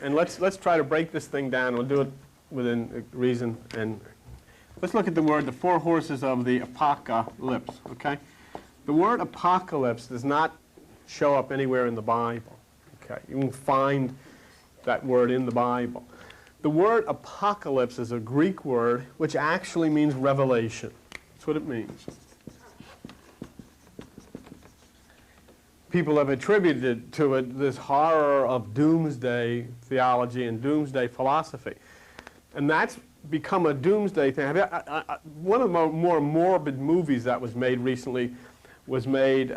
and let's try to break this thing down. We'll do it within reason. And let's look at the word, the four horses of the apocalypse, okay? The word apocalypse does not show up anywhere in the Bible, okay? You won't find that word in the Bible. The word apocalypse is a Greek word which actually means revelation. That's what it means. People have attributed to it this horror of doomsday theology and doomsday philosophy. And that's become a doomsday thing. One of the more morbid movies that was made recently was made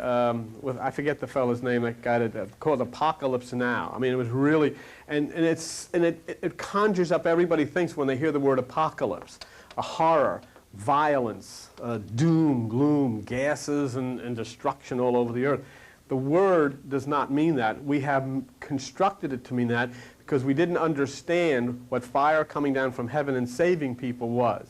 with, I forget the fellow's name, that guy that called Apocalypse Now. I mean, it was really, and it conjures up, everybody thinks when they hear the word apocalypse, a horror, violence, doom, gloom, gases, and destruction all over the earth. The word does not mean that. We have constructed it to mean that because we didn't understand what fire coming down from heaven and saving people was.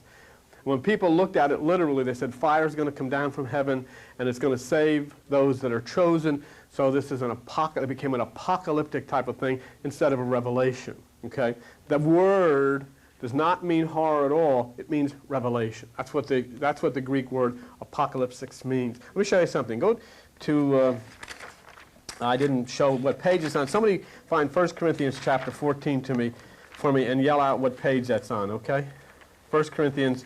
When people looked at it literally, they said fire is going to come down from heaven and it's going to save those that are chosen. So this is it became an apocalyptic type of thing instead of a revelation. Okay? The word does not mean horror at all. It means revelation. That's what the Greek word apocalypsis means. Let me show you something. Go to, I didn't show what page it's on. Somebody find 1 Corinthians chapter 14 for me and yell out what page that's on, okay? 1 Corinthians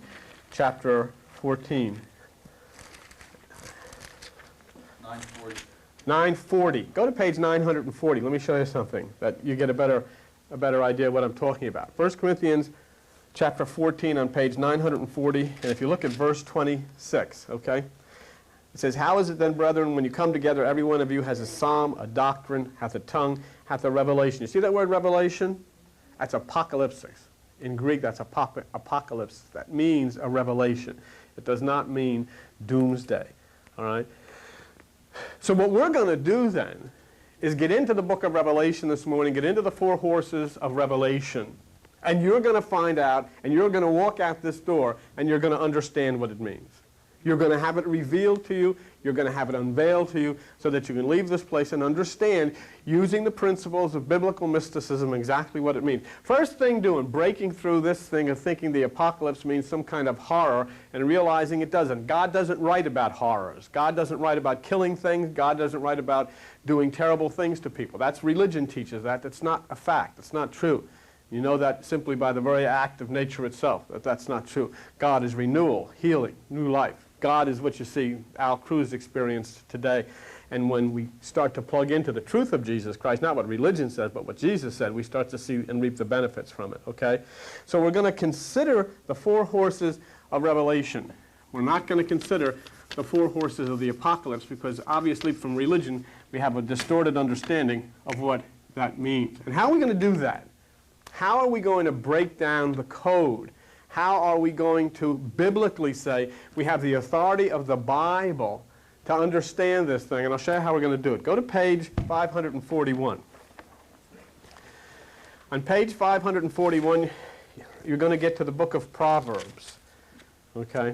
chapter 14. 940. 940. Go to page 940. Let me show you something that you get a better idea of what I'm talking about. 1 Corinthians chapter 14 on page 940, and if you look at verse 26, okay? It says, "How is it then, brethren, when you come together, every one of you has a psalm, a doctrine, hath a tongue, hath a revelation." You see that word revelation? That's apocalypsis. In Greek, that's apocalypse. That means a revelation. It does not mean doomsday. All right? So what we're going to do then is get into the book of Revelation this morning, get into the four horses of Revelation, and you're going to find out, and you're going to walk out this door, and you're going to understand what it means. You're going to have it revealed to you. You're going to have it unveiled to you so that you can leave this place and understand, using the principles of biblical mysticism, exactly what it means. First thing doing, breaking through this thing of thinking the apocalypse means some kind of horror and realizing it doesn't. God doesn't write about horrors. God doesn't write about killing things. God doesn't write about doing terrible things to people. That's religion teaches that. That's not a fact. It's not true. You know that simply by the very act of nature itself, that that's not true. God is renewal, healing, new life. God is what you see Al Cruz experienced today. And when we start to plug into the truth of Jesus Christ, not what religion says, but what Jesus said, we start to see and reap the benefits from it, okay? So we're going to consider the four horses of Revelation. We're not going to consider the four horses of the apocalypse because obviously from religion we have a distorted understanding of what that means. And how are we going to do that? How are we going to break down the code? How are we going to biblically say we have the authority of the Bible to understand this thing? And I'll show you how we're going to do it. Go to page 541. On page 541, you're going to get to the book of Proverbs. Okay?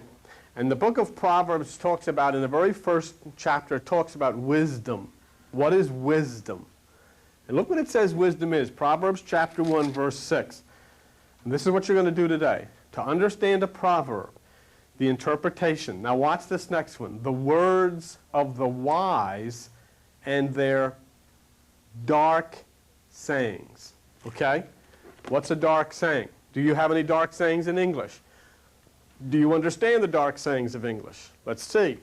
And the book of Proverbs talks about, in the very first chapter, it talks about wisdom. What is wisdom? And look what it says wisdom is. Proverbs chapter 1, verse 6. And this is what you're going to do today. To understand a proverb, the interpretation. Now watch this next one. The words of the wise and their dark sayings. Okay? What's a dark saying? Do you have any dark sayings in English? Do you understand the dark sayings of English? Let's see.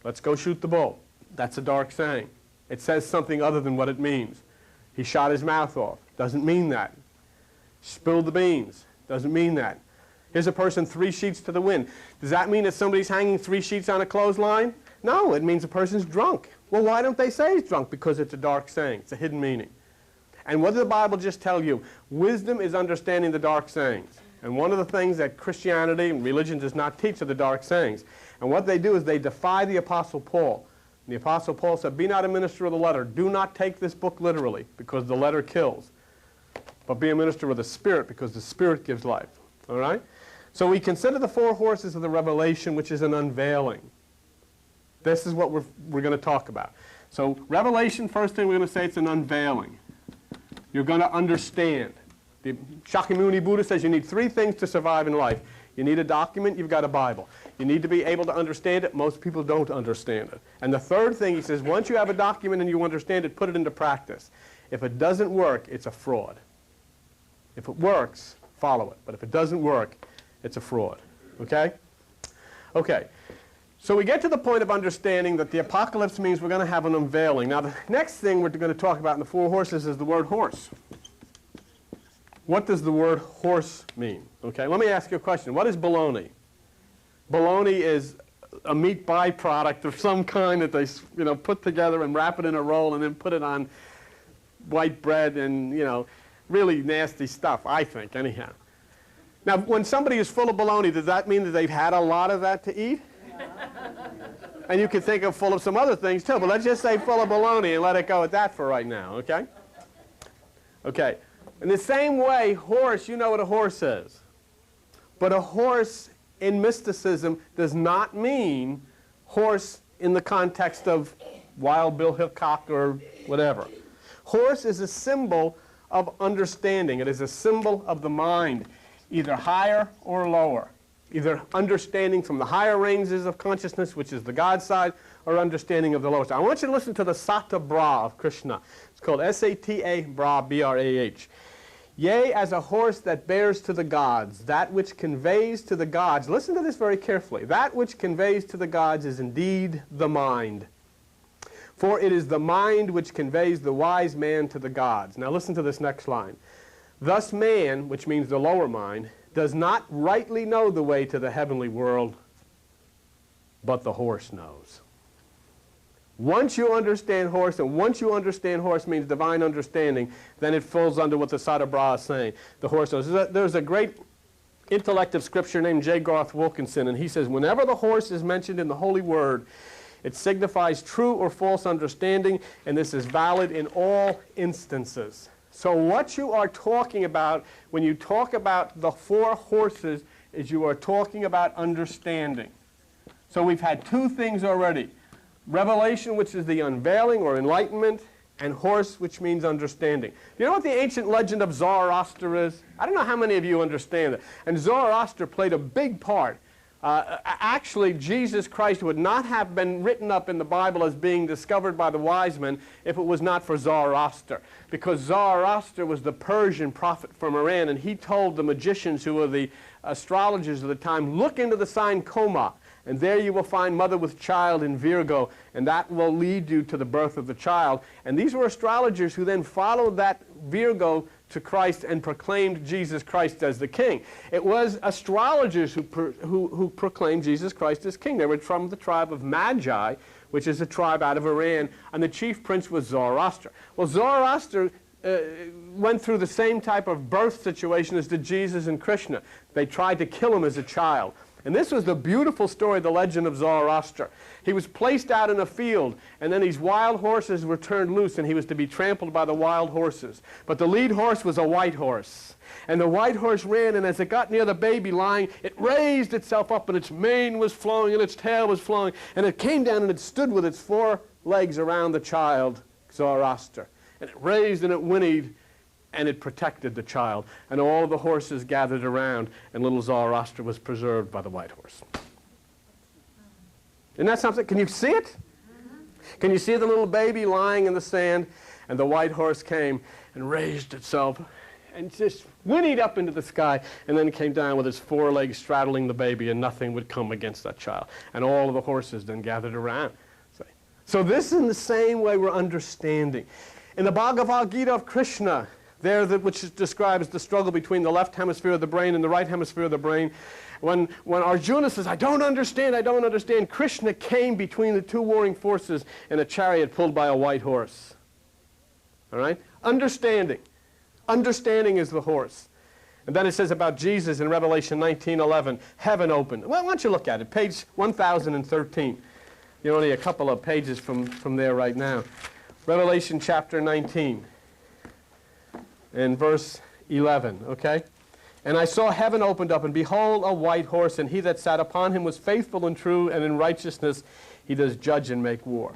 Let's go shoot the bull. That's a dark saying. It says something other than what it means. He shot his mouth off. Doesn't mean that. Spilled the beans. Doesn't mean that. Here's a person 3 sheets to the wind. Does that mean that somebody's hanging 3 sheets on a clothesline? No, it means a person's drunk. Well, why don't they say he's drunk? Because it's a dark saying. It's a hidden meaning. And what did the Bible just tell you? Wisdom is understanding the dark sayings. And one of the things that Christianity and religion does not teach are the dark sayings. And what they do is they defy the Apostle Paul. And the Apostle Paul said, "Be not a minister of the letter. Do not take this book literally, because the letter kills. But be a minister of the Spirit, because the Spirit gives life." All right? So we consider the four horses of the Revelation, which is an unveiling. This is what we're going to talk about. So Revelation, first thing we're going to say, it's an unveiling. You're going to understand. The Shakyamuni Buddha says you need 3 things to survive in life. You need a document, you've got a Bible. You need to be able to understand it. Most people don't understand it. And the third thing, he says, once you have a document and you understand it, put it into practice. If it doesn't work, it's a fraud. If it works, follow it. But if it doesn't work, it's a fraud. Okay? Okay. So we get to the point of understanding that the apocalypse means we're going to have an unveiling. Now, the next thing we're going to talk about in the 4 horses is the word horse. What does the word horse mean? Okay, let me ask you a question. What is bologna? Bologna is a meat byproduct of some kind that they, put together and wrap it in a roll and then put it on white bread and, really nasty stuff, I think, anyhow. Now, when somebody is full of bologna, does that mean that they've had a lot of that to eat? And you can think of full of some other things too, but let's just say full of bologna and let it go at that for right now, okay? Okay. In the same way, horse, you know what a horse is. But a horse in mysticism does not mean horse in the context of Wild Bill Hickok or whatever. Horse is a symbol of understanding. It is a symbol of the mind, either higher or lower. Either understanding from the higher ranges of consciousness, which is the God side, or understanding of the lower side. I want you to listen to the Sata Bra of Krishna. It's called S-A-T-A Bra, B-R-A-H. Yea, as a horse that bears to the gods, that which conveys to the gods. Listen to this very carefully. That which conveys to the gods is indeed the mind. For it is the mind which conveys the wise man to the gods. Now listen to this next line. Thus man, which means the lower mind, does not rightly know the way to the heavenly world, but the horse knows. Once you understand horse, and once you understand horse means divine understanding, then it falls under what the Sata Bra is saying. The horse knows. There's a great intellect of Scripture named J. Garth Wilkinson, and he says, whenever the horse is mentioned in the Holy Word, it signifies true or false understanding, and this is valid in all instances. So what you are talking about when you talk about the 4 horses is you are talking about understanding. So we've had 2 things already. Revelation, which is the unveiling or enlightenment, and horse, which means understanding. Do you know what the ancient legend of Zoroaster is? I don't know how many of you understand it. And Zoroaster played a big part. Actually, Jesus Christ would not have been written up in the Bible as being discovered by the wise men if it was not for Zoroaster. Because Zoroaster was the Persian prophet from Iran, and he told the magicians who were the astrologers of the time, look into the sign Coma, and there you will find mother with child in Virgo, and that will lead you to the birth of the child. And these were astrologers who then followed that Virgo to Christ and proclaimed Jesus Christ as the king. It was astrologers who proclaimed Jesus Christ as king. They were from the tribe of Magi, which is a tribe out of Iran, and the chief prince was Zoroaster. Well, Zoroaster went through the same type of birth situation as did Jesus and Krishna. They tried to kill him as a child. And this was the beautiful story, the legend of Zoroaster. He was placed out in a field, and then these wild horses were turned loose, and he was to be trampled by the wild horses. But the lead horse was a white horse. And the white horse ran, and as it got near the baby lying, it raised itself up, and its mane was flowing, and its tail was flowing, and it came down, and it stood with its 4 legs around the child, Zoroaster. And it raised, and it whinnied, and it protected the child. And all the horses gathered around, and little Zoroaster was preserved by the white horse. Isn't that something? Can you see it? Can you see the little baby lying in the sand, and the white horse came and raised itself and just whinnied up into the sky, and then came down with its 4 legs straddling the baby, and nothing would come against that child. And all of the horses then gathered around. So this is in the same way we're understanding. In the Bhagavad Gita of Krishna, which describes the struggle between the left hemisphere of the brain and the right hemisphere of the brain. When Arjuna says, I don't understand, Krishna came between the 2 warring forces in a chariot pulled by a white horse. All right? Understanding. Understanding is the horse. And then it says about Jesus in Revelation 19:11, heaven opened. Well, why don't you look at it? Page 1013. You're only a couple of pages from there right now. Revelation chapter 19. In verse 11, okay? And I saw heaven opened up, and behold, a white horse, and he that sat upon him was faithful and true, and in righteousness he does judge and make war.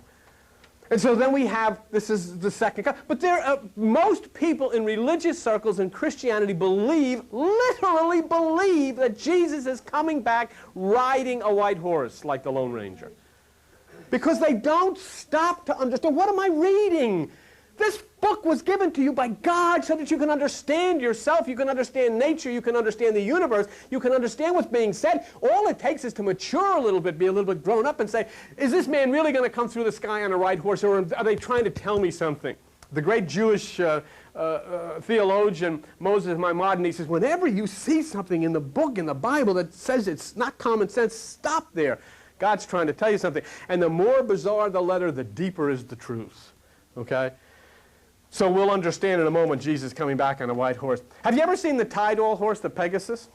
And so then we have, this is the second coming. But most people in religious circles in Christianity literally believe that Jesus is coming back riding a white horse like the Lone Ranger. Because they don't stop to understand, what am I reading? This book was given to you by God so that you can understand yourself, you can understand nature, you can understand the universe, you can understand what's being said. All it takes is to mature a little bit, be a little bit grown up and say, is this man really going to come through the sky on a white horse, or are they trying to tell me something? The great Jewish theologian Moses Maimonides says, whenever you see something in the book, in the Bible, that says it's not common sense, stop there. God's trying to tell you something. And the more bizarre the letter, the deeper is the truth. Okay? So we'll understand in a moment Jesus coming back on a white horse. Have you ever seen the Tidal horse, the Pegasus?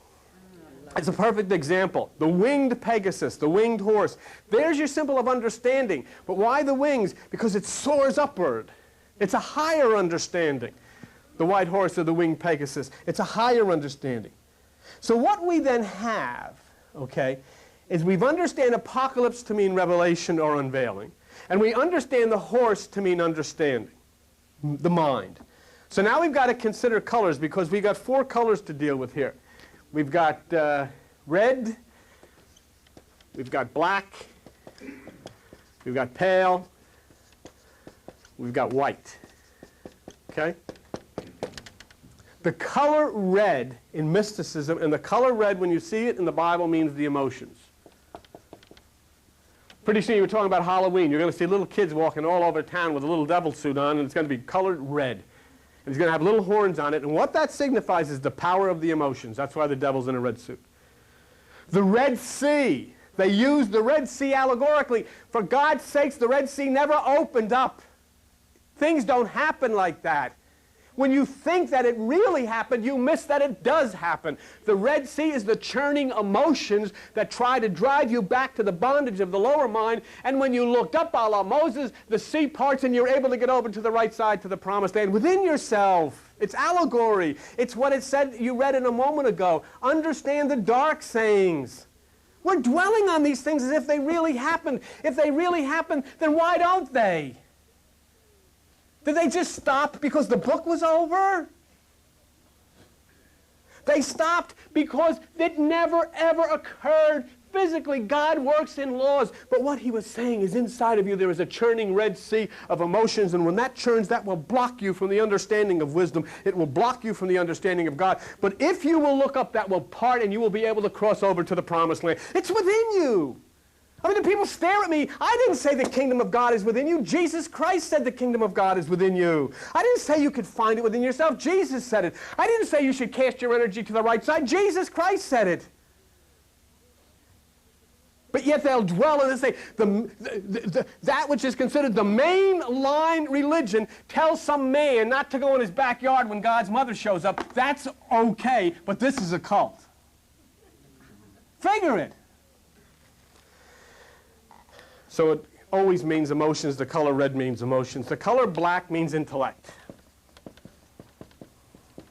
It's a perfect example. The winged Pegasus, the winged horse. There's your symbol of understanding. But why the wings? Because it soars upward. It's a higher understanding. The white horse or the winged Pegasus. It's a higher understanding. So what we then have, okay, is we understand apocalypse to mean revelation or unveiling. And we understand the horse to mean understanding. The mind. So now we've got to consider colors, because we've got 4 colors to deal with here. We've got red, we've got black, we've got pale, we've got white. Okay? The color red in mysticism, and the color red when you see it in the Bible, means the emotions. Pretty soon you're talking about Halloween. You're going to see little kids walking all over town with a little devil suit on, and it's going to be colored red. And he's going to have little horns on it. And what that signifies is the power of the emotions. That's why the devil's in a red suit. The Red Sea. They used the Red Sea allegorically. For God's sakes, the Red Sea never opened up. Things don't happen like that. When you think that it really happened, you miss that it does happen. The Red Sea is the churning emotions that try to drive you back to the bondage of the lower mind. And when you looked up a la Moses, the sea parts and you're able to get over to the right side to the promised land within yourself. It's allegory. It's what it said you read in a moment ago. Understand the dark sayings. We're dwelling on these things as if they really happened. If they really happened, then why don't they? Did they just stop because the book was over? They stopped because it never, ever occurred physically. God works in laws. But what he was saying is inside of you there is a churning Red Sea of emotions, and when that churns, that will block you from the understanding of wisdom. It will block you from the understanding of God. But if you will look up, that will part, and you will be able to cross over to the promised land. It's within you. I mean, the people stare at me. I didn't say the kingdom of God is within you. Jesus Christ said the kingdom of God is within you. I didn't say you could find it within yourself. Jesus said it. I didn't say you should cast your energy to the right side. Jesus Christ said it. But yet they'll dwell and they say that which is considered the mainline religion tells some man not to go in his backyard when God's mother shows up. That's okay, but this is a cult. Figure it. So it always means emotions. The color red means emotions. The color black means intellect.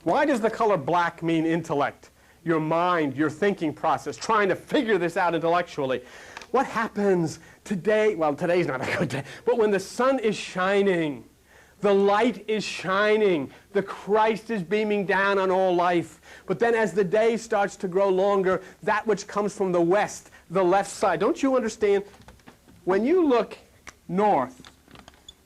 Why does the color black mean intellect? Your mind, your thinking process, trying to figure this out intellectually. What happens today? Well, today's not a good day, but when the sun is shining, the light is shining, the Christ is beaming down on all life. But then as the day starts to grow longer, that which comes from the west, the left side, don't you understand? When you look north,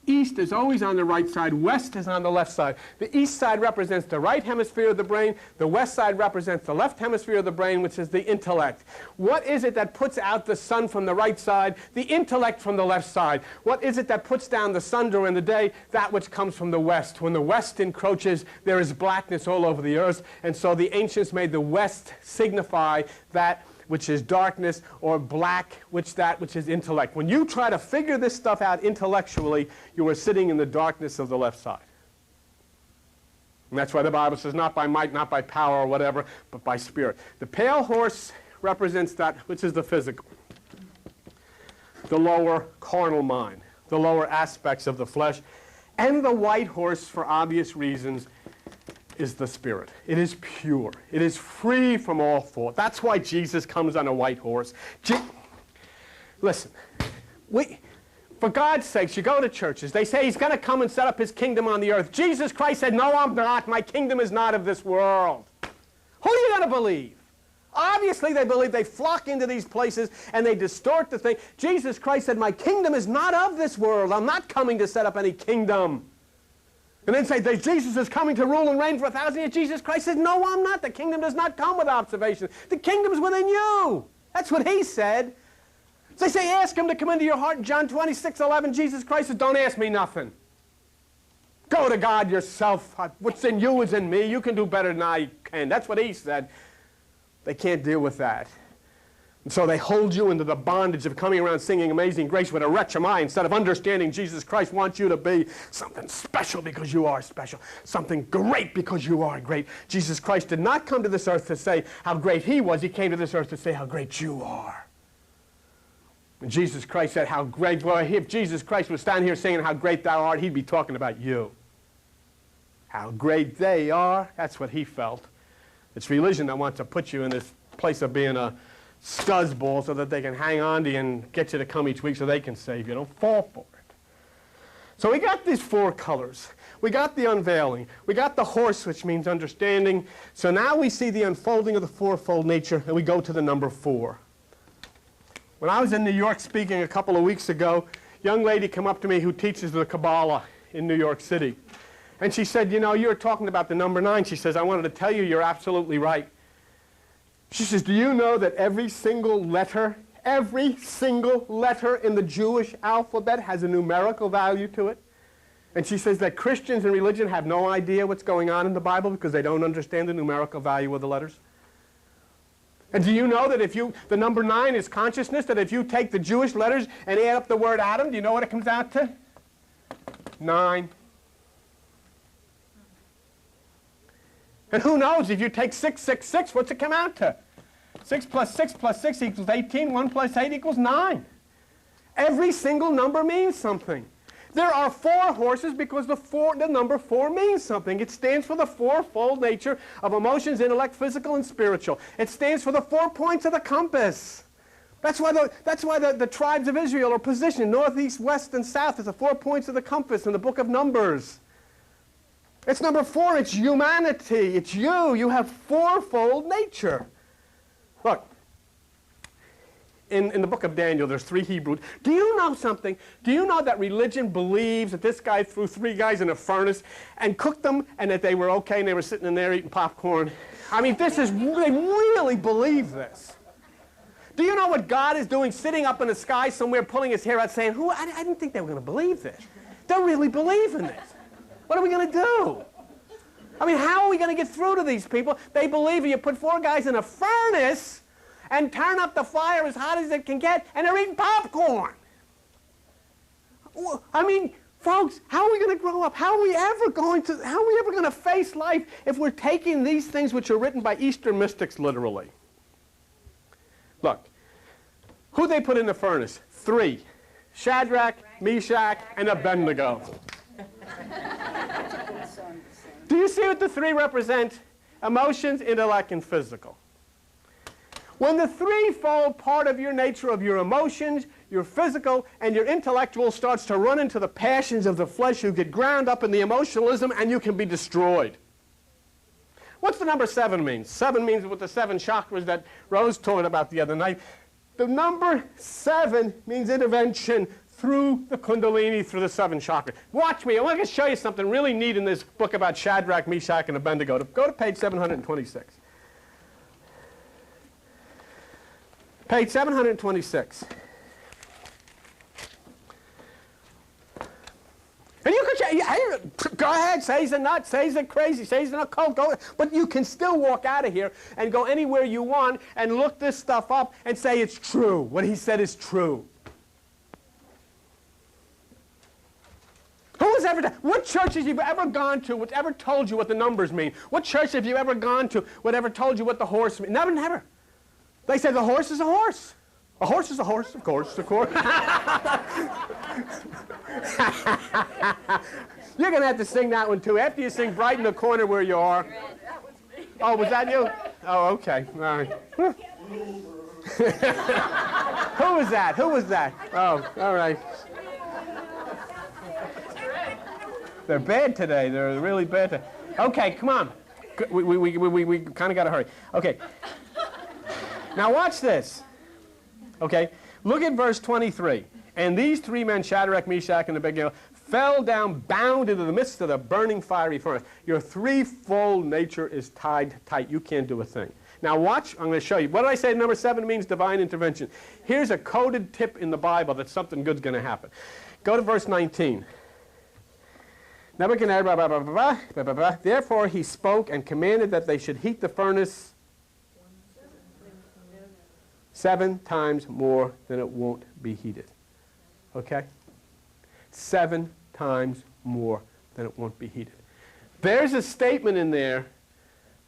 east is always on the right side, west is on the left side. The east side represents the right hemisphere of the brain. The west side represents the left hemisphere of the brain, which is the intellect. What is it that puts out the sun from the right side? The intellect from the left side. What is it that puts down the sun during the day? That which comes from the west. When the west encroaches, there is blackness all over the earth. And so the ancients made the west signify that which is darkness, or black, which is intellect. When you try to figure this stuff out intellectually, you are sitting in the darkness of the left side. And that's why the Bible says, not by might, not by power or whatever, but by spirit. The pale horse represents that which is the physical, the lower carnal mind, the lower aspects of the flesh. And the white horse, for obvious reasons, is the spirit. It is pure. It is free from all fault. That's why Jesus comes on a white horse. Listen, For God's sakes, you go to churches. They say he's going to come and set up his kingdom on the earth. Jesus Christ said, no, I'm not. My kingdom is not of this world. Who are you going to believe? Obviously, they believe. They flock into these places and they distort the thing. Jesus Christ said, my kingdom is not of this world. I'm not coming to set up any kingdom. And then say, Jesus is coming to rule and reign for 1,000 years. Jesus Christ said, no, I'm not. The kingdom does not come with observation. The kingdom's within you. That's what he said. So they say, ask him to come into your heart. In John 26:11, Jesus Christ says, don't ask me nothing. Go to God yourself. What's in you is in me. You can do better than I can. That's what he said. They can't deal with that. And so they hold you into the bondage of coming around singing Amazing Grace with a wretch am I, instead of understanding Jesus Christ wants you to be something special because you are special, something great because you are great. Jesus Christ did not come to this earth to say how great he was. He came to this earth to say how great you are. When Jesus Christ said how great, well, if Jesus Christ was standing here saying how great thou art, he'd be talking about you. How great they are, that's what he felt. It's religion that wants to put you in this place of being a stuzzball so that they can hang on to you and get you to come each week so they can save you. Don't fall for it. So we got these four colors. We got the unveiling. We got the horse, which means understanding. So now we see the unfolding of the fourfold nature, and we go to the number 4. When I was in New York speaking a couple of weeks ago, a young lady came up to me who teaches the Kabbalah in New York City. And she said, you know, you were talking about the number 9. She says, I wanted to tell you you're absolutely right. She says, do you know that every single letter in the Jewish alphabet has a numerical value to it? And she says that Christians in religion have no idea what's going on in the Bible because they don't understand the numerical value of the letters. And do you know that the number 9 is consciousness, that if you take the Jewish letters and add up the word Adam, do you know what it comes out to? 9. And who knows, if you take 666, what's it come out to? 6 plus 6 plus 6 equals 18. 1 plus 8 equals 9. Every single number means something. There are 4 horses because the number 4 means something. It stands for the fourfold nature of emotions, intellect, physical, and spiritual. It stands for the 4 points of the compass. That's why the tribes of Israel are positioned north, east, west, and south as the 4 points of the compass in the book of Numbers. It's number 4. It's humanity. It's you. You have fourfold nature. Look, in the book of Daniel, there's 3 Hebrews. Do you know something? Do you know that religion believes that this guy threw 3 guys in a furnace and cooked them and that they were okay and they were sitting in there eating popcorn? I mean, they really believe this. Do you know what God is doing, sitting up in the sky somewhere, pulling his hair out, saying, I didn't think they were going to believe this. They really believe in this. What are we going to do? I mean, how are we going to get through to these people? They believe you put 4 guys in a furnace and turn up the fire as hot as it can get, and they're eating popcorn. I mean, folks, how are we going to grow up? How are we ever going to face life if we're taking these things which are written by Eastern mystics literally? Look, who they put in the furnace? 3. Shadrach, Meshach, and Abednego. Do you see what the 3 represent? Emotions, intellect, and physical. When the threefold part of your nature, of your emotions, your physical, and your intellectual starts to run into the passions of the flesh, you get ground up in the emotionalism and you can be destroyed. What's the number 7 mean? 7 means with the 7 chakras that Rose talked about the other night. The number 7 means intervention through the Kundalini, through the 7 chakras. Watch me. I want to show you something really neat in this book about Shadrach, Meshach, and Abednego. Go to page 726. Page 726. And you could go ahead, say he's a nut, say he's a crazy, say he's an occult, but you can still walk out of here and go anywhere you want and look this stuff up and say it's true. What he said is true. Who has ever done? What church have you ever gone to which ever told you what the numbers mean? What church have you ever gone to whatever told you what the horse means? Never, never. They say the horse is a horse. A horse is a horse, of course, of course. You're going to have to sing that one, too. After you sing Bright in the Corner Where You Are. Oh, was that you? Oh, okay. All right. Who was that? Who was that? Oh, all right. They're bad today. They're really bad today. Okay, come on. We kind of got to hurry. Okay. Now watch this. Okay. Look at verse 23. And these three men, Shadrach, Meshach, and Abednego, fell down bound into the midst of the burning fiery furnace. Your threefold nature is tied tight. You can't do a thing. Now watch, I'm going to show you. What did I say number 7 means? Divine intervention. Here's a coded tip in the Bible that something good's going to happen. Go to verse 19. Nebuchadnezzar, therefore he spoke and commanded that they should heat the furnace 7 times more than it won't be heated. Okay? 7 times more than it won't be heated. There's a statement in there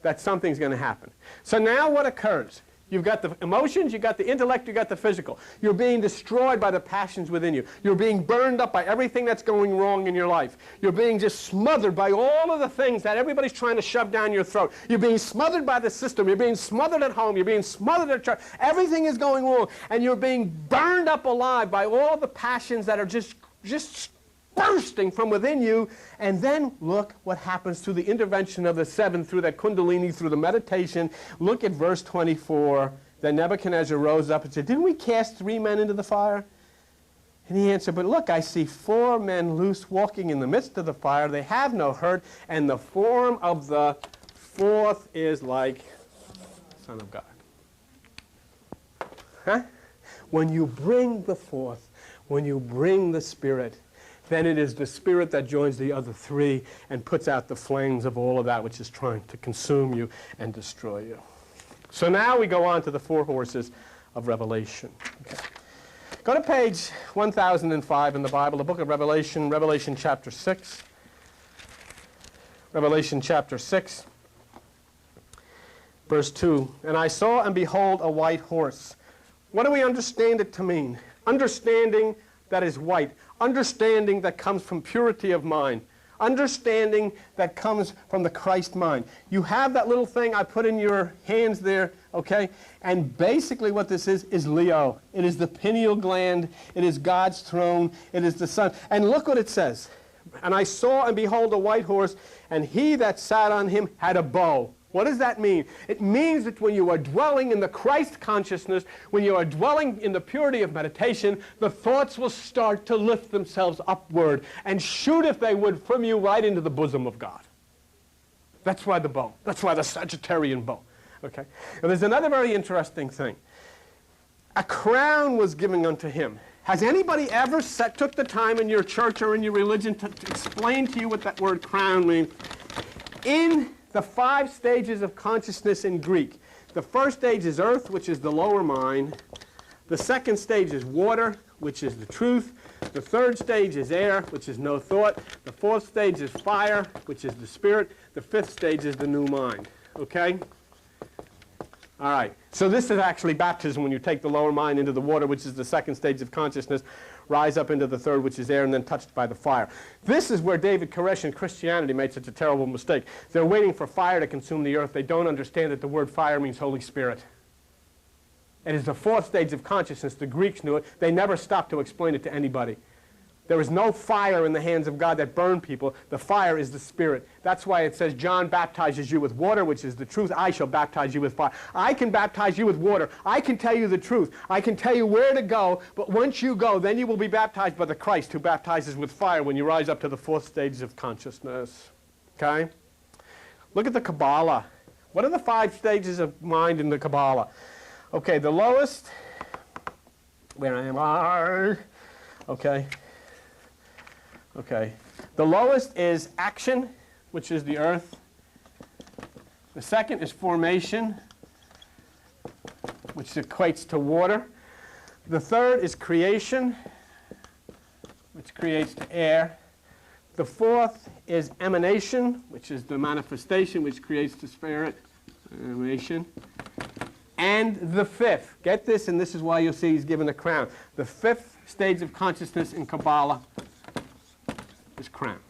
that something's going to happen. So now what occurs? You've got the emotions, you've got the intellect, you've got the physical. You're being destroyed by the passions within you. You're being burned up by everything that's going wrong in your life. You're being just smothered by all of the things that everybody's trying to shove down your throat. You're being smothered by the system. You're being smothered at home. You're being smothered at church. Everything is going wrong. And you're being burned up alive by all the passions that are just bursting from within you. And then look what happens through the intervention of the 7, through that kundalini, through the meditation. Look at verse 24. Then Nebuchadnezzar rose up and said, didn't we cast 3 men into the fire? And he answered, but look, I see 4 men loose walking in the midst of the fire. They have no hurt, and the form of the 4th is like Son of God. Huh? When you bring the 4th, when you bring the Spirit, then it is the Spirit that joins the other 3 and puts out the flames of all of that which is trying to consume you and destroy you. So now we go on to the 4 horses of Revelation. Okay. Go to page 1005 in the Bible, the book of Revelation, Revelation chapter 6. Revelation chapter 6, verse 2. And I saw and behold a white horse. What do we understand it to mean? Understanding that is white. Understanding that comes from purity of mind. Understanding that comes from the Christ mind. You have that little thing I put in your hands there, okay? And basically what this is Leo. It is the pineal gland. It is God's throne. It is the sun. And look what it says. And I saw and behold a white horse, and he that sat on him had a bow. What does that mean? It means that when you are dwelling in the Christ consciousness, when you are dwelling in the purity of meditation, the thoughts will start to lift themselves upward and shoot, if they would, from you right into the bosom of God. That's why the bow. That's why the Sagittarian bow. Okay? Now there's another very interesting thing. A crown was given unto him. Has anybody ever took the time in your church or in your religion to explain to you what that word crown means? In the 5 stages of consciousness in Greek. The first stage is earth, which is the lower mind. The second stage is water, which is the truth. The third stage is air, which is no thought. The 4th stage is fire, which is the spirit. The 5th stage is the new mind. Okay? All right. So this is actually baptism, when you take the lower mind into the water, which is the second stage of consciousness, rise up into the third, which is air, and then touched by the fire. This is where David Koresh and Christianity made such a terrible mistake. They're waiting for fire to consume the earth. They don't understand that the word fire means Holy Spirit. It is the 4th stage of consciousness. The Greeks knew it. They never stopped to explain it to anybody. There is no fire in the hands of God that burn people. The fire is the Spirit. That's why it says, John baptizes you with water, which is the truth. I shall baptize you with fire. I can baptize you with water. I can tell you the truth. I can tell you where to go, but once you go, then you will be baptized by the Christ who baptizes with fire when you rise up to the 4th stage of consciousness. Okay? Look at the Kabbalah. What are the 5 stages of mind in the Kabbalah? Okay, the lowest, where am I? Okay. Okay. The lowest is action, which is the earth. The second is formation, which equates to water. The third is creation, which creates to air. The 4th is emanation, which is the manifestation, which creates the spirit. Emanation. And the 5th, get this, and this is why you'll see he's given a crown. The 5th stage of consciousness in Kabbalah is crown.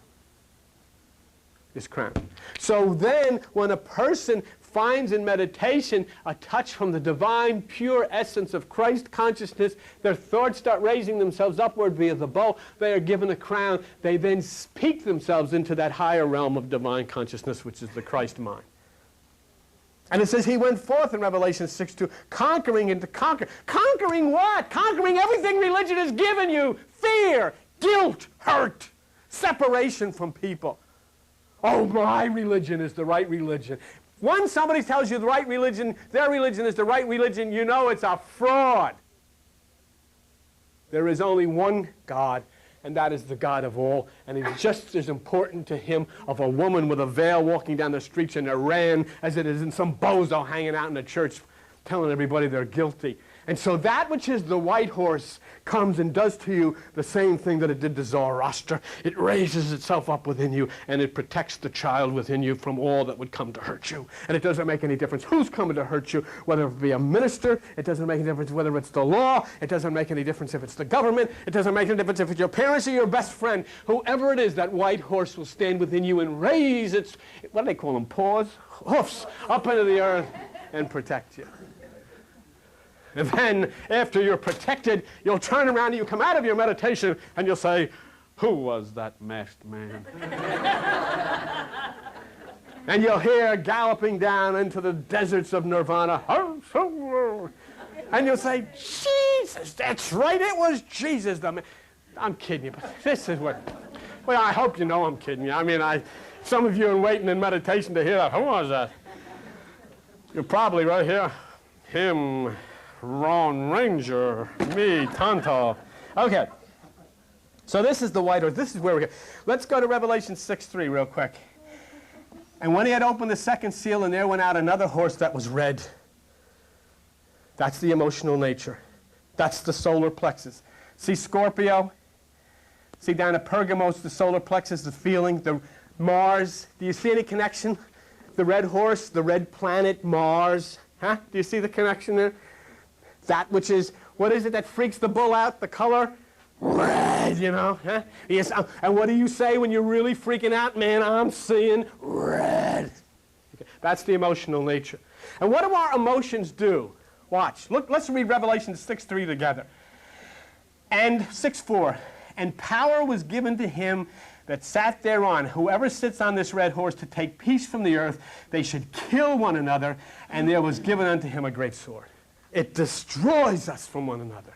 is crowned. So then, when a person finds in meditation a touch from the divine, pure essence of Christ consciousness, their thoughts start raising themselves upward via the bow, they are given a crown, they then speak themselves into that higher realm of divine consciousness, which is the Christ mind. And it says he went forth in Revelation 6:2, conquering and to conquer. Conquering what? Conquering everything religion has given you. Fear, guilt, hurt, separation from people. Oh, my religion is the right religion. Once somebody tells you the right religion, their religion is the right religion, you know it's a fraud. There is only one God, and that is the God of all. And it's just as important to him of a woman with a veil walking down the streets in Iran as it is in some bozo hanging out in the church telling everybody they're guilty. And so that which is the white horse comes and does to you the same thing that it did to Zoroaster. It raises itself up within you, and it protects the child within you from all that would come to hurt you. And it doesn't make any difference who's coming to hurt you, whether it be a minister. It doesn't make any difference whether it's the law. It doesn't make any difference if it's the government. It doesn't make any difference if it's your parents or your best friend. Whoever it is, that white horse will stand within you and raise its, what do they call them, paws? Hoofs up into the earth and protect you. And then, after you're protected, you'll turn around and you come out of your meditation and you'll say, who was that masked man? And you'll hear galloping down into the deserts of nirvana. And you'll say, Jesus, that's right, it was Jesus. I'm kidding you, but this is what, well, I hope you know I'm kidding you. I mean, some of you are waiting in meditation to hear that. Who was that? You're probably right here. Him. Ron Ranger, me, Tonto. Okay, so this is the white horse. This is where we go. Let's go to Revelation 6:3 real quick. And when he had opened the second seal, and there went out another horse that was red. That's the emotional nature. That's the solar plexus. See Scorpio? See down at Pergamos, the solar plexus, the feeling, the Mars. Do you see any connection? The red horse, the red planet, Mars. Huh? Do you see the connection there? That which is, what is it that freaks the bull out? The color? Red, you know? Huh? Yes, and what do you say when you're really freaking out? Man, I'm seeing red. Okay. That's the emotional nature. And what do our emotions do? Watch. Look, let's read Revelation 6:3 together. And 6:4. And power was given to him that sat thereon, whoever sits on this red horse, to take peace from the earth. They should kill one another, and there was given unto him a great sword. It destroys us from one another.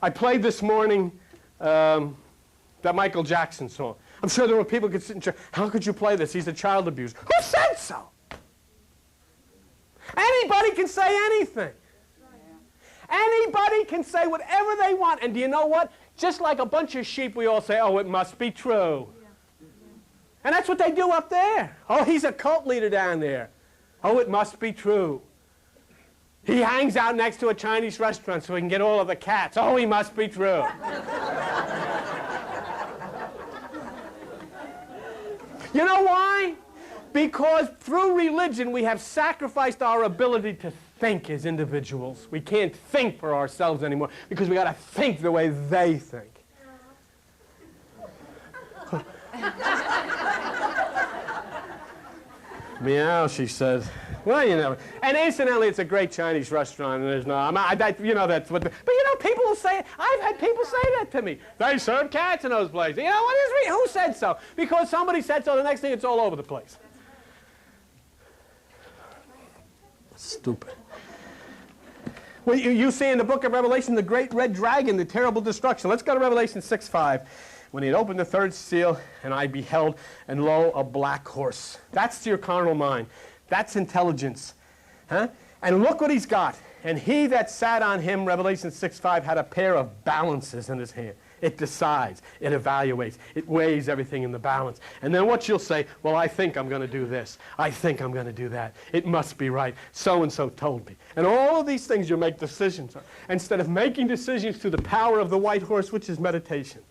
I played this morning that Michael Jackson song. I'm sure there were people who could sit and say, how could you play this? He's a child abuser. Who said so? Anybody can say anything. Anybody can say whatever they want. And do you know what? Just like a bunch of sheep, we all say, oh, it must be true. And that's what they do up there. Oh, he's a cult leader down there. Oh, it must be true. He hangs out next to a Chinese restaurant so he can get all of the cats. Oh, he must be true. You know why? Because through religion we have sacrificed our ability to think as individuals. We can't think for ourselves anymore because we got to think the way they think. Meow, she said. Well, you know, and incidentally, it's a great Chinese restaurant, and there's no, you know, that's what. But you know, people will say, I've had people say that to me. They serve cats in those places. You know, what is who said so? Because somebody said so. The next thing, it's all over the place. Stupid. Well, you see in the book of Revelation the great red dragon, the terrible destruction. Let's go to Revelation 6:5. When he had opened the third seal, and I beheld, and lo, a black horse. That's your carnal mind. That's intelligence. Huh? And look what he's got. And he that sat on him, Revelation 6:5, had a pair of balances in his hand. It decides. It evaluates. It weighs everything in the balance. And then what you'll say, well, I think I'm going to do this. I think I'm going to do that. It must be right. So-and-so told me. And all of these things you make decisions on. Instead of making decisions through the power of the white horse, which is meditation.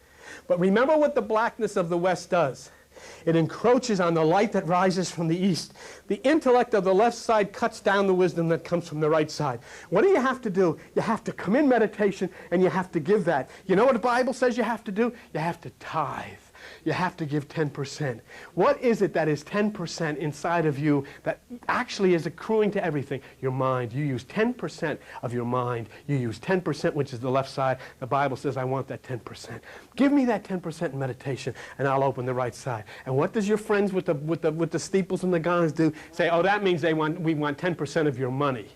But remember what the blackness of the West does. It encroaches on the light that rises from the east. The intellect of the left side cuts down the wisdom that comes from the right side. What do you have to do? You have to come in meditation and you have to give that. You know what the Bible says you have to do? You have to tithe. You have to give 10%. What is it that is 10% inside of you that actually is accruing to everything? Your mind. You use 10% of your mind. You use 10%, which is the left side. The Bible says, I want that 10%. Give me that 10% in meditation, and I'll open the right side. And what does your friends with the steeples and the gongs do? Say, oh, that means we want 10% of your money.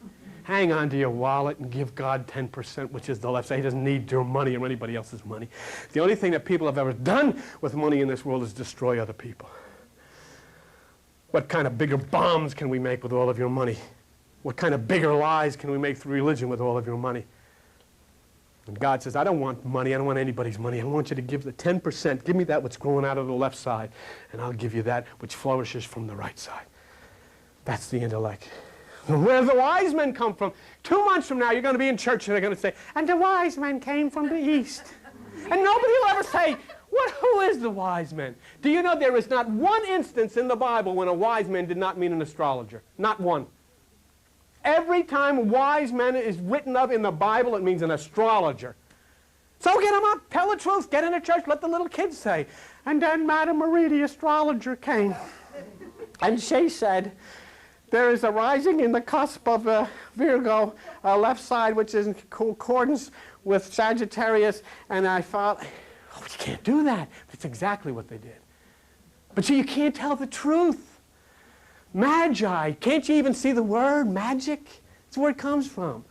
Hang on to your wallet and give God 10%, which is the left side. He doesn't need your money or anybody else's money. The only thing that people have ever done with money in this world is destroy other people. What kind of bigger bombs can we make with all of your money? What kind of bigger lies can we make through religion with all of your money? And God says, I don't want money. I don't want anybody's money. I want you to give the 10%. Give me that which growing out of the left side, and I'll give you that which flourishes from the right side. That's the intellect. Where the wise men come from. 2 months from now, you're going to be in church and they're going to say, and the wise men came from the east. And nobody will ever say, who is the wise men? Do you know there is not one instance in the Bible when a wise man did not mean an astrologer? Not one. Every time wise men is written of in the Bible, it means an astrologer. So get them up, tell the truth, get in the church, let the little kids say. And then Madame Marie, the astrologer, came. And she said, there is a rising in the cusp of Virgo, left side, which is in accordance with Sagittarius. And I thought, oh, you can't do that. That's exactly what they did. But you can't tell the truth. Magi. Can't you even see the word magic? That's where it comes from.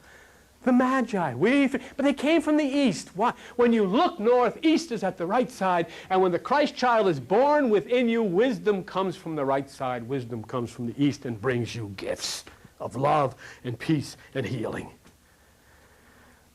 The Magi. But they came from the east. Why? When you look north, east is at the right side. And when the Christ child is born within you, wisdom comes from the right side. Wisdom comes from the east and brings you gifts of love and peace and healing.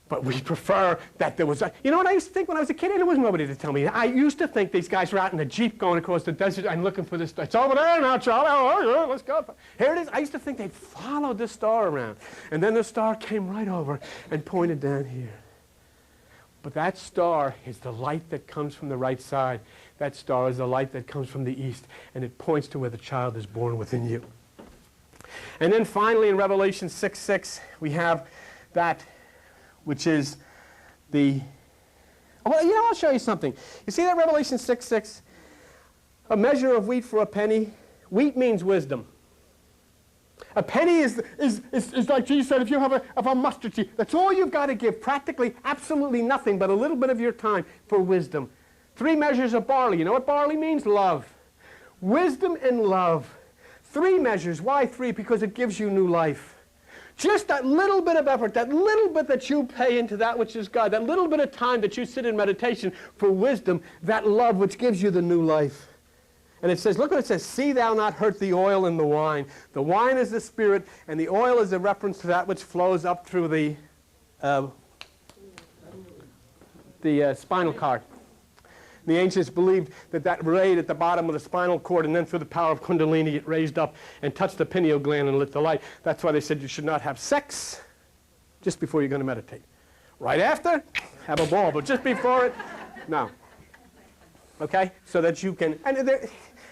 But we prefer that there was a... You know what I used to think when I was a kid? There was nobody to tell me. I used to think these guys were out in a Jeep going across the desert and looking for this... It's over there now, Charlie. Oh, yeah, let's go. Here it is. I used to think they'd followed the star around. And then the star came right over and pointed down here. But that star is the light that comes from the right side. That star is the light that comes from the east. And it points to where the child is born within you. And then finally in Revelation 6:6, we have that... which is the... Well, you know, I'll show you something. You see that Revelation 6:6? A measure of wheat for a penny. Wheat means wisdom. A penny is like Jesus said, if you have a mustard seed, that's all you've got to give. Practically absolutely nothing but a little bit of your time for wisdom. 3 measures of barley. You know what barley means? Love. Wisdom and love. 3 measures. Why 3? Because it gives you new life. Just that little bit of effort, that little bit that you pay into that which is God, that little bit of time that you sit in meditation for wisdom, that love which gives you the new life. And it says, look what it says, see thou not hurt the oil and the wine. The wine is the spirit, and the oil is a reference to that which flows up through the spinal cord. The ancients believed that rayed at the bottom of the spinal cord, and then through the power of Kundalini, it raised up and touched the pineal gland and lit the light. That's why they said you should not have sex just before you're going to meditate. Right after, have a ball, but just before it, no. Okay? So that you can, and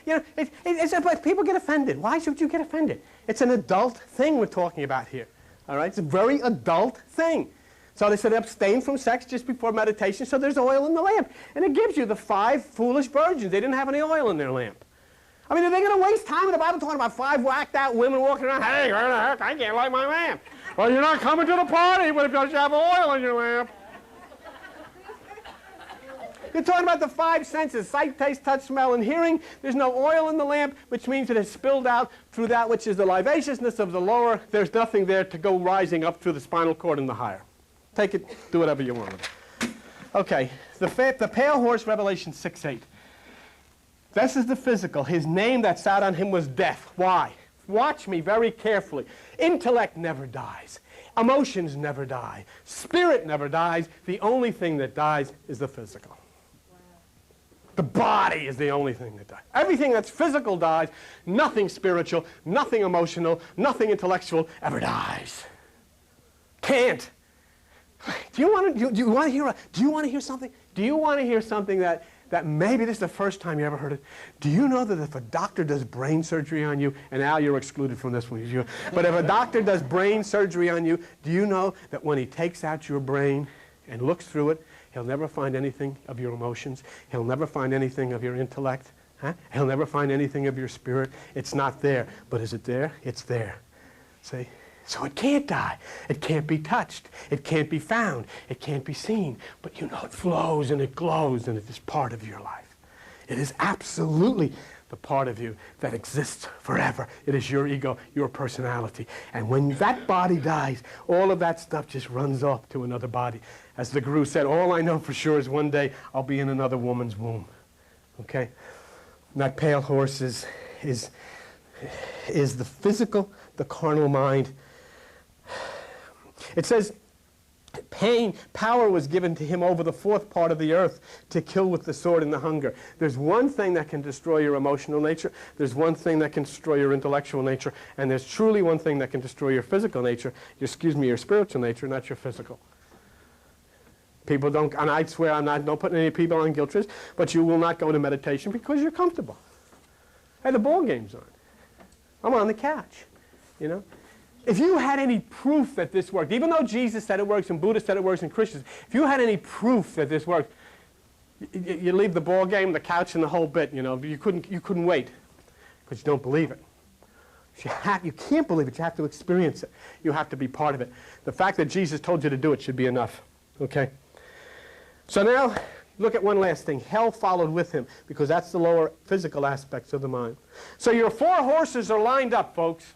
you know, it's people get offended. Why should you get offended? It's an adult thing we're talking about here. All right? It's a very adult thing. So they said abstain from sex just before meditation, so there's oil in the lamp. And it gives you the 5 foolish virgins. They didn't have any oil in their lamp. I mean, are they going to waste time in the Bible talking about 5 whacked out women walking around, hey, where the heck, I can't light my lamp. Well, you're not coming to the party, but if you have oil in your lamp. You're talking about the 5 senses, sight, taste, touch, smell, and hearing. There's no oil in the lamp, which means it has spilled out through that which is the lasciviousness of the lower. There's nothing there to go rising up through the spinal cord and the higher. Take it, do whatever you want with it. Okay, the pale horse, Revelation 6:8. This is the physical. His name that sat on him was death. Why? Watch me very carefully. Intellect never dies. Emotions never die. Spirit never dies. The only thing that dies is the physical. Wow. The body is the only thing that dies. Everything that's physical dies. Nothing spiritual, nothing emotional, nothing intellectual ever dies. Can't. Do you want to hear something? Do you want to hear something that maybe this is the first time you ever heard it? Do you know that if a doctor does brain surgery on you, and Al, you're excluded from this one, but if a doctor does brain surgery on you, do you know that when he takes out your brain and looks through it, He'll never find anything of your emotions. He'll never find anything of your intellect. Huh? He'll never find anything of your spirit. It's not there. But is it there? It's there. See? So it can't die. It can't be touched. It can't be found. It can't be seen. But you know it flows and it glows and it is part of your life. It is absolutely the part of you that exists forever. It is your ego, your personality. And when that body dies, all of that stuff just runs off to another body. As the Guru said, all I know for sure is one day I'll be in another woman's womb. Okay? And that pale horse is the physical, the carnal mind. It says, power was given to him over the fourth part of the earth to kill with the sword and the hunger. There's one thing that can destroy your emotional nature. There's one thing that can destroy your intellectual nature. And there's truly one thing that can destroy your physical nature, your spiritual nature, not your physical. People don't, and I swear I'm not putting any people on guilt trips, but you will not go to meditation because you're comfortable. Hey, the ball game's on. I'm on the couch, you know. If you had any proof that this worked, even though Jesus said it works and Buddha said it works and Christians, if you had any proof that this worked, you leave the ball game, the couch, and the whole bit. You know, you couldn't wait because you don't believe it. You can't believe it. You have to experience it. You have to be part of it. The fact that Jesus told you to do it should be enough. Okay. So now, look at one last thing. Hell followed with him because that's the lower physical aspects of the mind. So your four horses are lined up, folks.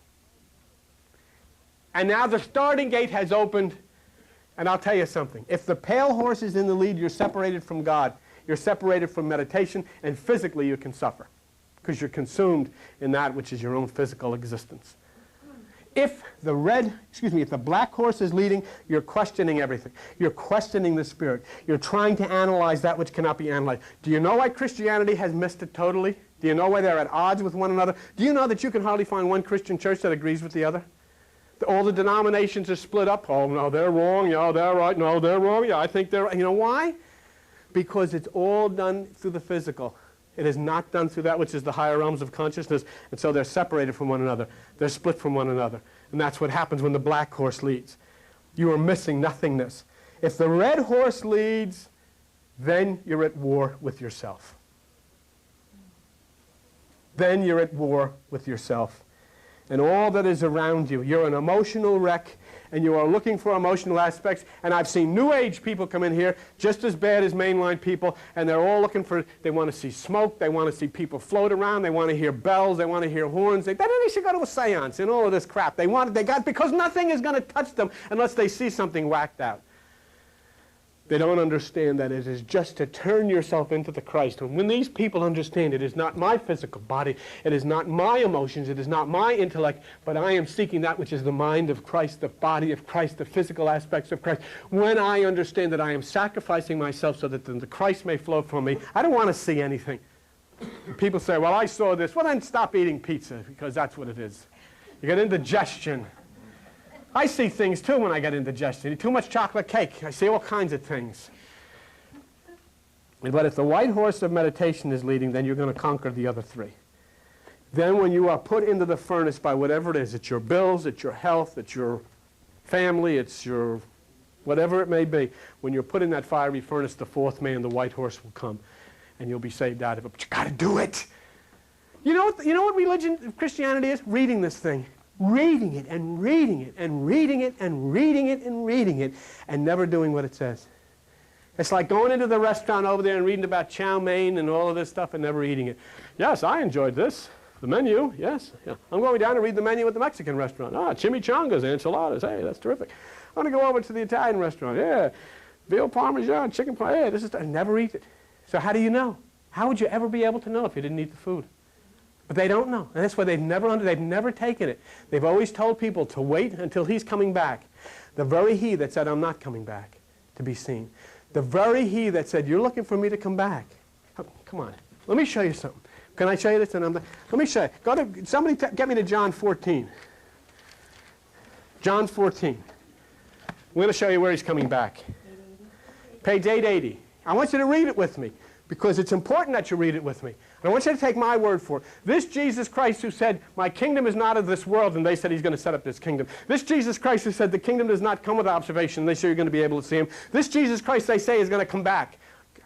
And now the starting gate has opened, and I'll tell you something. If the pale horse is in the lead, you're separated from God. You're separated from meditation, and physically you can suffer because you're consumed in that which is your own physical existence. If the black horse is leading, you're questioning everything. You're questioning the spirit. You're trying to analyze that which cannot be analyzed. Do you know why Christianity has missed it totally? Do you know why they're at odds with one another? Do you know that you can hardly find one Christian church that agrees with the other? All the denominations are split up. Oh, no, they're wrong. Yeah, they're right. No, they're wrong. Yeah, I think they're right. You know why? Because it's all done through the physical. It is not done through that which is the higher realms of consciousness. And so they're separated from one another. They're split from one another. And that's what happens when the black horse leads. You are missing nothingness. If the red horse leads, then you're at war with yourself. Then you're at war with yourself. And all that is around you. You're an emotional wreck, and you are looking for emotional aspects. And I've seen New Age people come in here just as bad as mainline people, and they're all looking for, they want to see smoke, they want to see people float around, they want to hear bells, they want to hear horns. They should go to a seance and all of this crap. Because nothing is going to touch them unless they see something whacked out. They don't understand that it is just to turn yourself into the Christ. And when these people understand it is not my physical body, it is not my emotions, it is not my intellect, but I am seeking that which is the mind of Christ, the body of Christ, the physical aspects of Christ. When I understand that I am sacrificing myself so that the Christ may flow from me, I don't want to see anything. People say, well, I saw this. Well, then stop eating pizza, because that's what it is. You get indigestion. I see things, too, when I get indigestion. Too much chocolate cake. I see all kinds of things. But if the white horse of meditation is leading, then you're going to conquer the other three. Then when you are put into the furnace by whatever it is, it's your bills, it's your health, it's your family, it's your whatever it may be, when you're put in that fiery furnace, the fourth man, the white horse, will come, and you'll be saved out of it. But you got to do it. You know what religion, Christianity is? Reading this thing. Reading it and reading it and reading it and reading it and reading it and never doing what it says. It's like going into the restaurant over there and reading about chow mein and all of this stuff and never eating it. Yes, I enjoyed this. The menu, yes. Yeah. I'm going down to read the menu at the Mexican restaurant. Chimichangas, enchiladas. Hey, that's terrific. I'm going to go over to the Italian restaurant. Yeah, veal parmesan, chicken pie. Yeah, this is. I never eat it. So how do you know? How would you ever be able to know if you didn't eat the food? But they don't know, and that's why they've never taken it. They've always told people to wait until he's coming back. The very he that said, I'm not coming back, to be seen. The very he that said, you're looking for me to come back. Oh, come on, let me show you something. Can I show you this? Let me show you. Somebody get me to John 14. John 14. We're going to show you where he's coming back. Page 880. I want you to read it with me, because it's important that you read it with me. And I want you to take my word for it. This Jesus Christ who said, my kingdom is not of this world, and they said he's going to set up this kingdom. This Jesus Christ who said the kingdom does not come with observation, and they say you're going to be able to see him. This Jesus Christ they say is going to come back.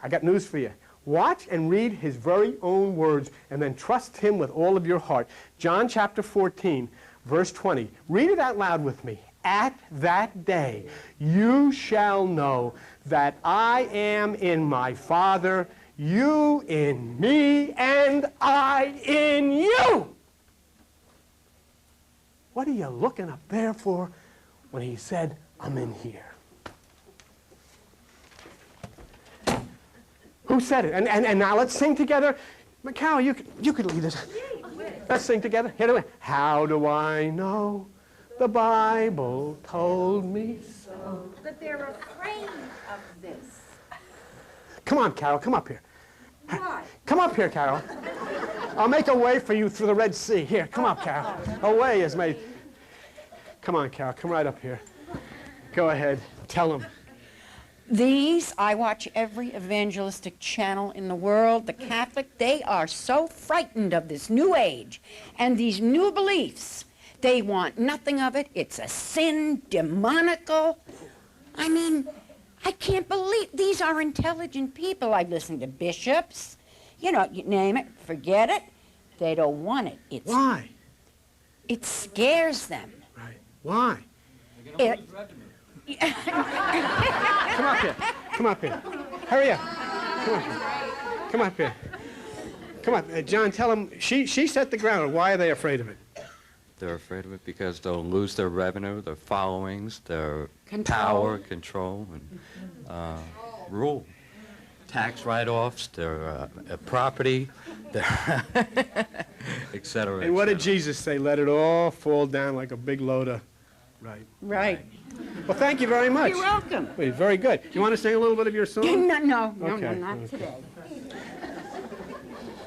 I got news for you. Watch and read his very own words, and then trust him with all of your heart. John chapter 14, verse 20. Read it out loud with me. At that day you shall know that I am in my Father, you in me, and I in you. What are you looking up there for when he said, I'm in here? Who said it? And now let's sing together. Carol, you could lead us. Let's sing together. Here, away. How do I know? The Bible told me so. But they're afraid of this. Come on, Carol, come up here. Why? Come up here, Carol. I'll make a way for you through the Red Sea. Here, come up, Carol. A way is made. Come on, Carol, come right up here. Go ahead, tell them. These, I watch every evangelistic channel in the world, the Catholic, they are so frightened of this new age and these new beliefs. They want nothing of it. It's a sin, demonical. I mean, I can't believe these are intelligent people. I listen to bishops. You know, you name it, forget it. They don't want it. Why? It scares them. Right. Why? It, Come up here. Come up here. Hurry up. Come up here. Come up here. Come up. John, tell them, she set the ground. Why are they afraid of it? They're afraid of it because they'll lose their revenue, their followings, their power, control, and rule. Tax write-offs, their property, their et cetera. And what did Jesus say? Let it all fall down like a big load of... Right. right. Well, thank you very much. You're welcome. Wait, very good. You want to sing a little bit of your song? No, Okay. not today.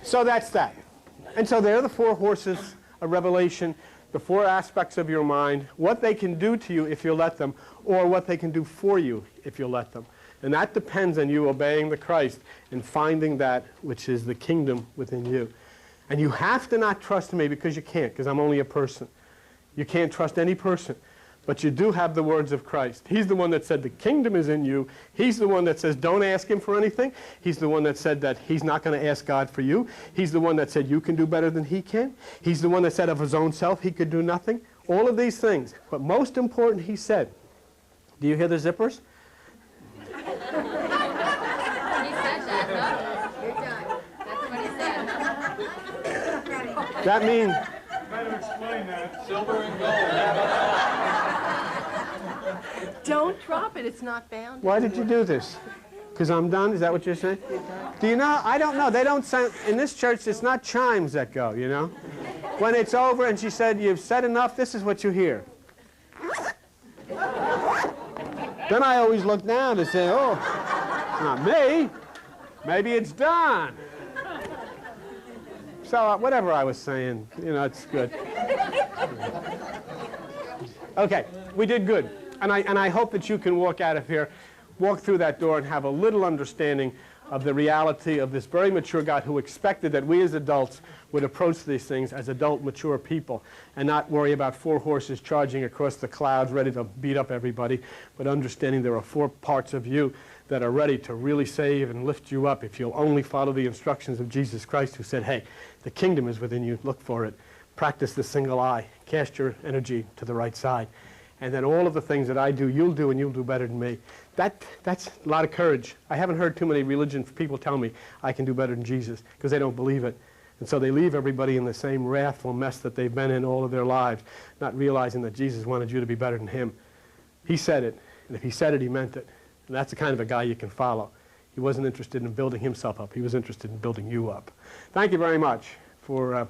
So that's that. And so there are the four horses of revelation, the four aspects of your mind, what they can do to you if you let them, or what they can do for you if you let them. And that depends on you obeying the Christ and finding that which is the kingdom within you. And you have to not trust me because you can't, because I'm only a person. You can't trust any person. But you do have the words of Christ. He's the one that said the kingdom is in you. He's the one that says don't ask him for anything. He's the one that said that he's not going to ask God for you. He's the one that said you can do better than he can. He's the one that said of his own self he could do nothing. All of these things. But most important, he said, do you hear the zippers? He said that, no? You're done. That's what he said. That means... Silver and gold. Don't drop it. It's not bound. Why did you do this? Because I'm done? Is that what you're saying? Do you know? I don't know. They don't sound... In this church, it's not chimes that go, you know? When it's over and she said, you've said enough, this is what you hear. Then I always look down and say, oh, it's not me. Maybe it's done. So whatever I was saying, you know, it's good. Okay, we did good. And I hope that you can walk out of here, walk through that door and have a little understanding of the reality of this very mature God who expected that we as adults would approach these things as adult, mature people and not worry about four horses charging across the clouds ready to beat up everybody, but understanding there are four parts of you that are ready to really save and lift you up if you'll only follow the instructions of Jesus Christ who said, hey, the kingdom is within you, look for it. Practice the single eye. Cast your energy to the right side. And then all of the things that I do, you'll do, and you'll do better than me. That's a lot of courage. I haven't heard too many religion people tell me I can do better than Jesus because they don't believe it. And so they leave everybody in the same wrathful mess that they've been in all of their lives, not realizing that Jesus wanted you to be better than him. He said it, and if he said it, he meant it. And that's the kind of a guy you can follow. He wasn't interested in building himself up. He was interested in building you up. Thank you very much for